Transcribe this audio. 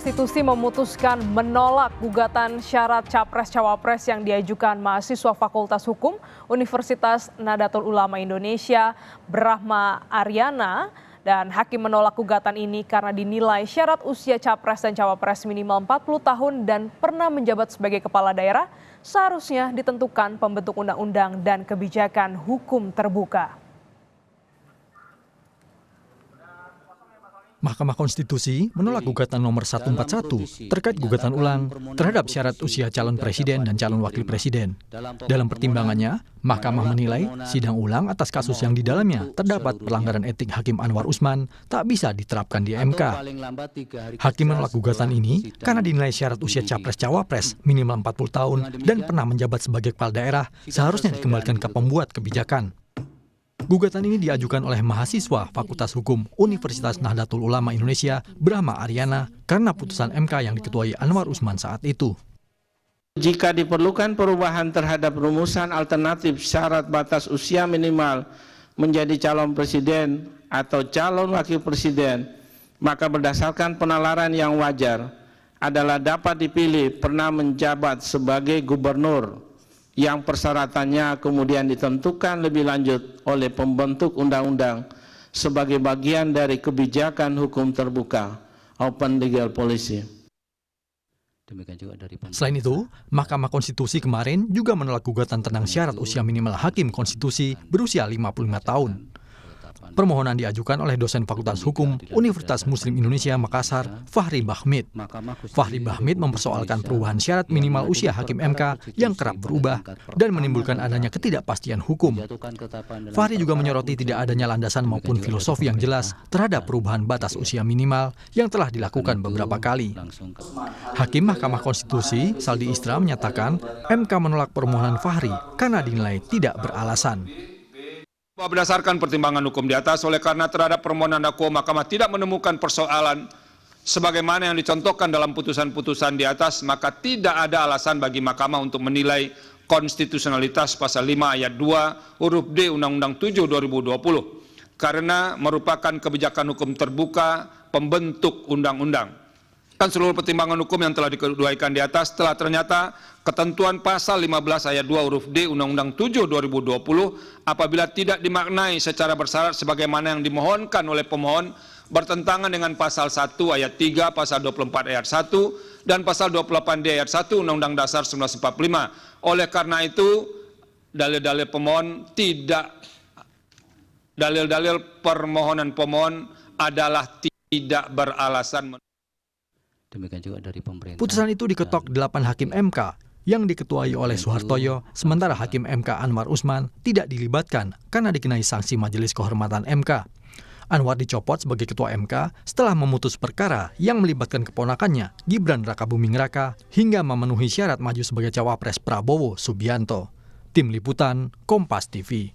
Konstitusi memutuskan menolak gugatan syarat Capres-Cawapres yang diajukan mahasiswa Fakultas Hukum Universitas Nahdlatul Ulama Indonesia, Brahma Aryana, dan hakim menolak gugatan ini karena dinilai syarat usia Capres dan Cawapres minimal 40 tahun dan pernah menjabat sebagai kepala daerah seharusnya ditentukan pembentuk undang-undang dan kebijakan hukum terbuka. Mahkamah Konstitusi menolak gugatan nomor 141 terkait gugatan ulang terhadap syarat usia calon presiden dan calon wakil presiden. Dalam pertimbangannya, Mahkamah menilai sidang ulang atas kasus yang di dalamnya terdapat pelanggaran etik Hakim Anwar Usman tak bisa diterapkan di MK. Hakim menolak gugatan ini karena dinilai syarat usia Capres-Cawapres minimal 40 tahun dan pernah menjabat sebagai kepala daerah seharusnya dikembalikan ke pembuat kebijakan. Gugatan ini diajukan oleh mahasiswa Fakultas Hukum Universitas Nahdlatul Ulama Indonesia, Brahma Aryana, karena putusan MK yang diketuai Anwar Usman saat itu. Jika diperlukan perubahan terhadap rumusan alternatif syarat batas usia minimal menjadi calon presiden atau calon wakil presiden, maka berdasarkan penalaran yang wajar adalah dapat dipilih pernah menjabat sebagai gubernur yang persyaratannya kemudian ditentukan lebih lanjut oleh pembentuk undang-undang sebagai bagian dari kebijakan hukum terbuka open legal policy. Selain itu, Mahkamah Konstitusi kemarin juga menolak gugatan tentang syarat usia minimal hakim konstitusi berusia 55 tahun. Permohonan diajukan oleh dosen Fakultas Hukum Universitas Muslim Indonesia Makassar, Fahri Bahmid. Fahri Bahmid mempersoalkan perubahan syarat minimal usia hakim MK yang kerap berubah dan menimbulkan adanya ketidakpastian hukum. Fahri juga menyoroti tidak adanya landasan maupun filosofi yang jelas terhadap perubahan batas usia minimal yang telah dilakukan beberapa kali. Hakim Mahkamah Konstitusi, Saldi Isra, menyatakan MK menolak permohonan Fahri karena dinilai tidak beralasan. Berdasarkan pertimbangan hukum di atas, oleh karena terhadap permohonan dakwa Mahkamah tidak menemukan persoalan sebagaimana yang dicontohkan dalam putusan-putusan di atas, maka tidak ada alasan bagi Mahkamah untuk menilai konstitusionalitas pasal 5 ayat 2 huruf D Undang-Undang 7 2020 karena merupakan kebijakan hukum terbuka pembentuk undang-undang. Seluruh pertimbangan hukum yang telah dikeduaikan di atas telah ternyata ketentuan pasal 15 ayat 2 huruf D Undang-Undang 7 2020 apabila tidak dimaknai secara bersyarat sebagaimana yang dimohonkan oleh pemohon bertentangan dengan pasal 1 ayat 3, pasal 24 ayat 1 dan pasal 28D ayat 1 Undang-Undang Dasar 1945. Oleh karena itu dalil-dalil pemohon dalil-dalil permohonan pemohon adalah tidak beralasan. Putusan itu diketok 8 hakim MK yang diketuai oleh Soehartoyo, sementara Hakim MK Anwar Usman tidak dilibatkan karena dikenai sanksi Majelis Kehormatan MK. Anwar dicopot sebagai ketua MK setelah memutus perkara yang melibatkan keponakannya, Gibran Rakabuming Raka, hingga memenuhi syarat maju sebagai cawapres Prabowo Subianto. Tim Liputan, Kompas TV.